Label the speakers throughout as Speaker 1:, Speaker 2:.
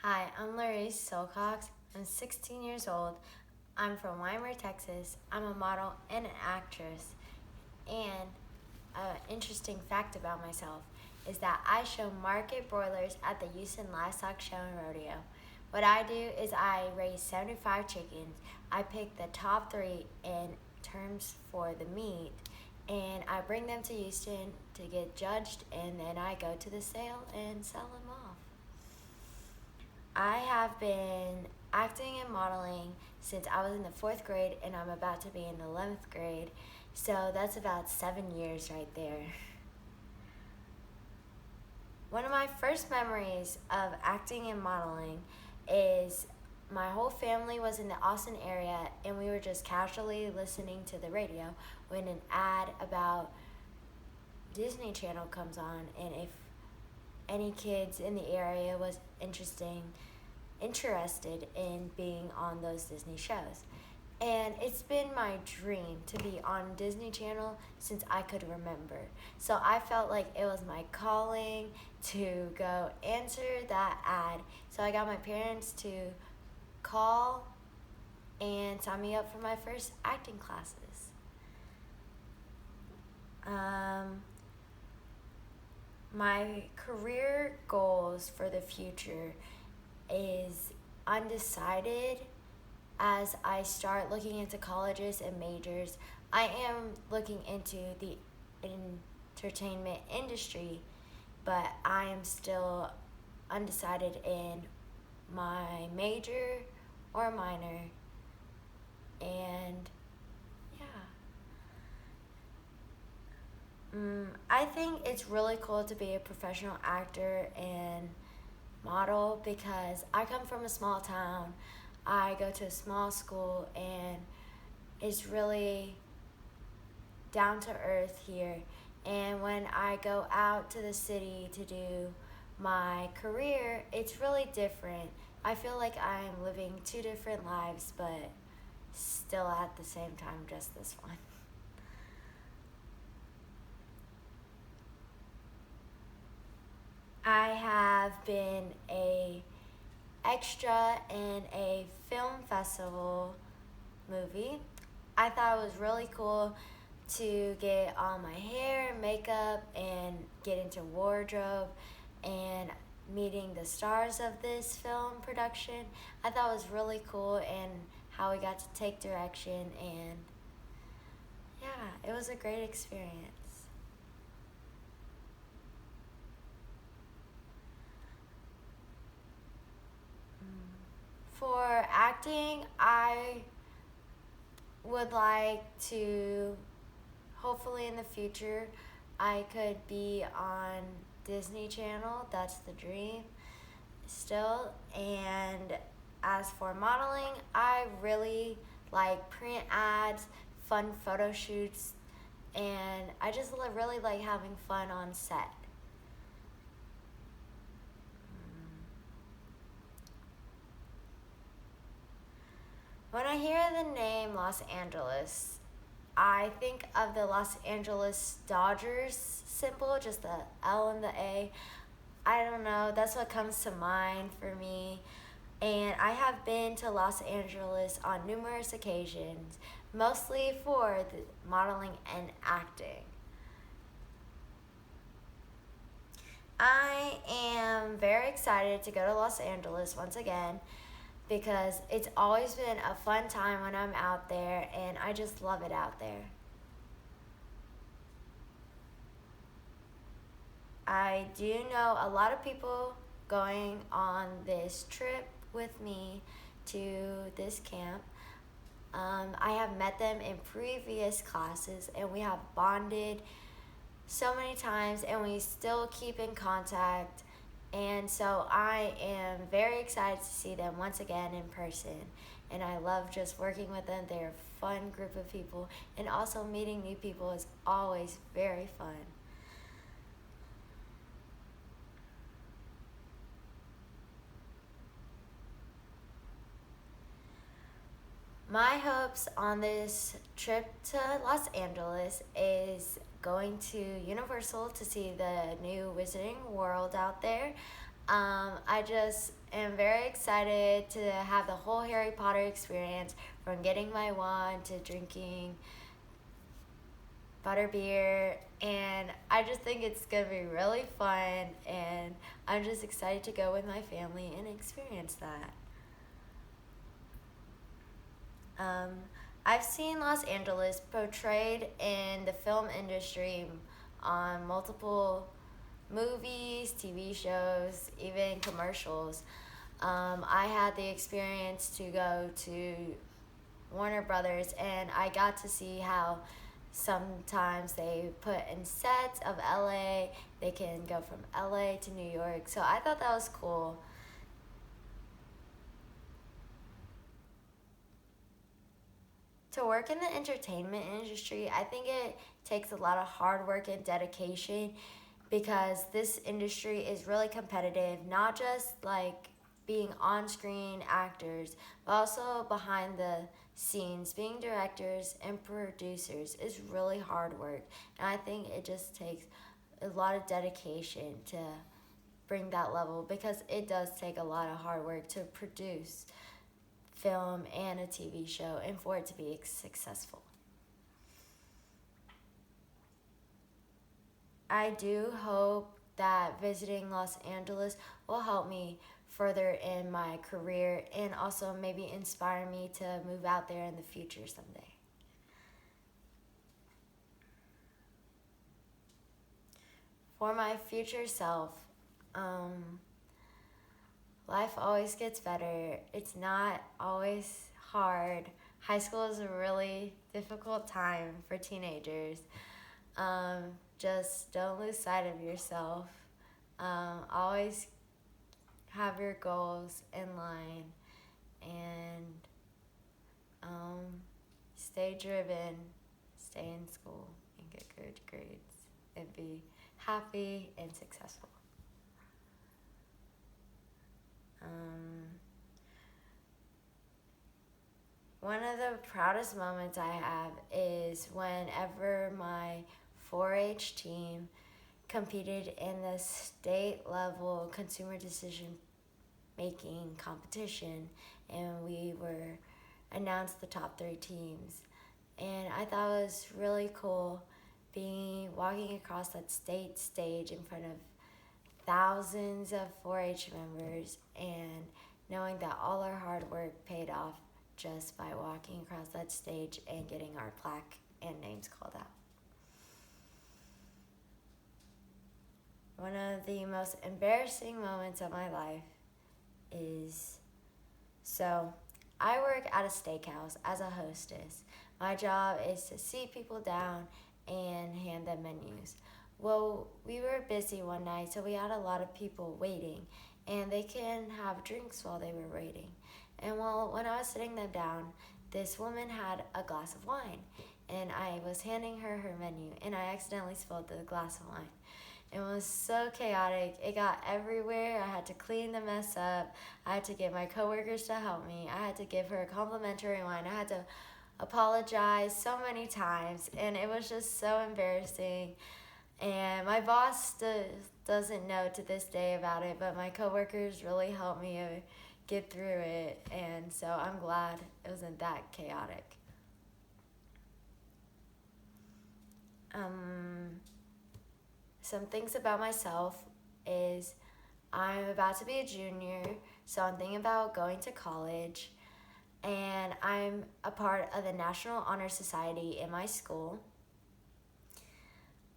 Speaker 1: Hi, I'm Larisse Silcox. I'm 16 years old. I'm from Weimar, Texas. I'm a model and an actress. And an interesting fact about myself is that I show market broilers at the Houston Livestock Show and Rodeo. What I do is I raise 75 chickens. I pick the top 3 in terms for the meat, and I bring them to Houston to get judged, and then I go to the sale and sell them off. I have been acting and modeling since I was in the 4th grade, and I'm about to be in the 11th grade. So that's about 7 years right there. One of my first memories of acting and modeling is my whole family was in the Austin area, and we were just casually listening to the radio when an ad about Disney Channel comes on, and if any kids in the area was interested in being on those Disney shows. And it's been my dream to be on Disney Channel since I could remember. So I felt like it was my calling to go answer that ad. So I got my parents to call and sign me up for my first acting classes. My career goals for the future is undecided as I start looking into colleges and majors. I am looking into the entertainment industry, but I am still undecided in my major or minor. And I think it's really cool to be a professional actor and model because I come from a small town. I go to a small school, and it's really down to earth here. And when I go out to the city to do my career, it's really different. I feel like I'm living 2 different lives, but still at the same time just this one. I have been a extra in a film festival movie. I thought it was really cool to get all my hair and makeup and get into wardrobe and meeting the stars of this film production. I thought it was really cool, and how we got to take direction, and yeah, it was a great experience. For acting, I would like to, hopefully in the future, I could be on Disney Channel. That's the dream still. And as for modeling, I really like print ads, fun photo shoots, and I just really like having fun on set. When I hear the name Los Angeles, I think of the Los Angeles Dodgers symbol, just the L and the A. I don't know, that's what comes to mind for me. And I have been to Los Angeles on numerous occasions, mostly for the modeling and acting. I am very excited to go to Los Angeles once again because it's always been a fun time when I'm out there, and I just love it out there. I do know a lot of people going on this trip with me to this camp. I have met them in previous classes, and we have bonded so many times, and we still keep in contact. And so I am very excited to see them once again in person. And I love just working with them. They're a fun group of people. And also meeting new people is always very fun. My hopes on this trip to Los Angeles is going to Universal to see the new Wizarding World out there. I just am very excited to have the whole Harry Potter experience, from getting my wand to drinking butterbeer, and I just think it's gonna be really fun, and I'm just excited to go with my family and experience that. Um, I've seen Los Angeles portrayed in the film industry on multiple movies, TV shows, even commercials. I had the experience to go to Warner Brothers, and I got to see how sometimes they put in sets of LA. They can go from LA to New York. So I thought that was cool. To work in the entertainment industry, I think it takes a lot of hard work and dedication, because this industry is really competitive, not just like being on screen actors, but also behind the scenes. Being directors and producers is really hard work, and I think it just takes a lot of dedication to bring that level, because it does take a lot of hard work to produce film and a TV show and for it to be successful. I do hope that visiting Los Angeles will help me further in my career and also maybe inspire me to move out there in the future someday. For my future self, um, life always gets better. It's not always hard. High school is a really difficult time for teenagers. Um, just don't lose sight of yourself. Always have your goals in line, and um, stay driven, stay in school, and get good grades, and be happy and successful. Um, One of the proudest moments I have is whenever my 4-H team competed in the state level consumer decision making competition, and we were announced the top 3 teams. And I thought it was really cool being walking across that state stage in front of thousands of 4-H members, and knowing that all our hard work paid off just by walking across that stage and getting our plaque and names called out. One of the most embarrassing moments of my life is, so I work at a steakhouse as a hostess. My job is to sit people down and hand them menus. Well, we were busy one night, so we had a lot of people waiting, and they can have drinks while they were waiting. And well, when I was sitting them down, this woman had a glass of wine, and I was handing her her menu, and I accidentally spilled the glass of wine. It was so chaotic. It got everywhere. I had to clean the mess up. I had to get my coworkers to help me. I had to give her a complimentary wine. I had to apologize so many times, and it was just so embarrassing. And my boss doesn't know to this day about it, but my coworkers really helped me get through it, and so I'm glad it wasn't that chaotic. Some things about myself is I'm about to be a junior, so I'm thinking about going to college, and I'm a part of the National Honor Society in my school.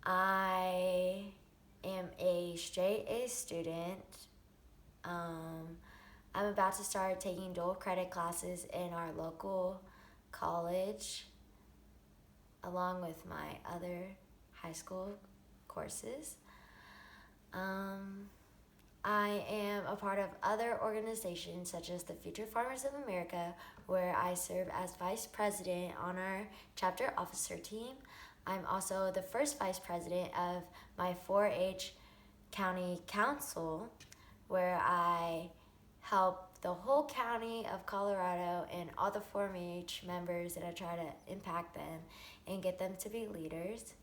Speaker 1: I am a straight A student. I'm about to start taking dual credit classes in our local college, along with my other high school courses. I am a part of other organizations such as the Future Farmers of America, where I serve as vice president on our chapter officer team. I'm also the first vice president of my 4-H county council, where I help the whole county of Colorado and all the 4-H members, and I try to impact them and get them to be leaders.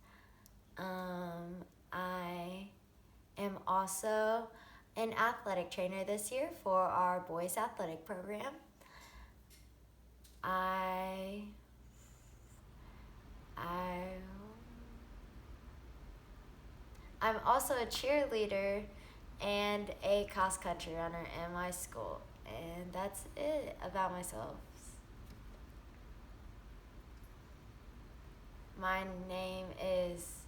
Speaker 1: I am also an athletic trainer this year for our boys athletic program. I'm also a cheerleader and a cross country runner in my school. And that's it about myself. My name is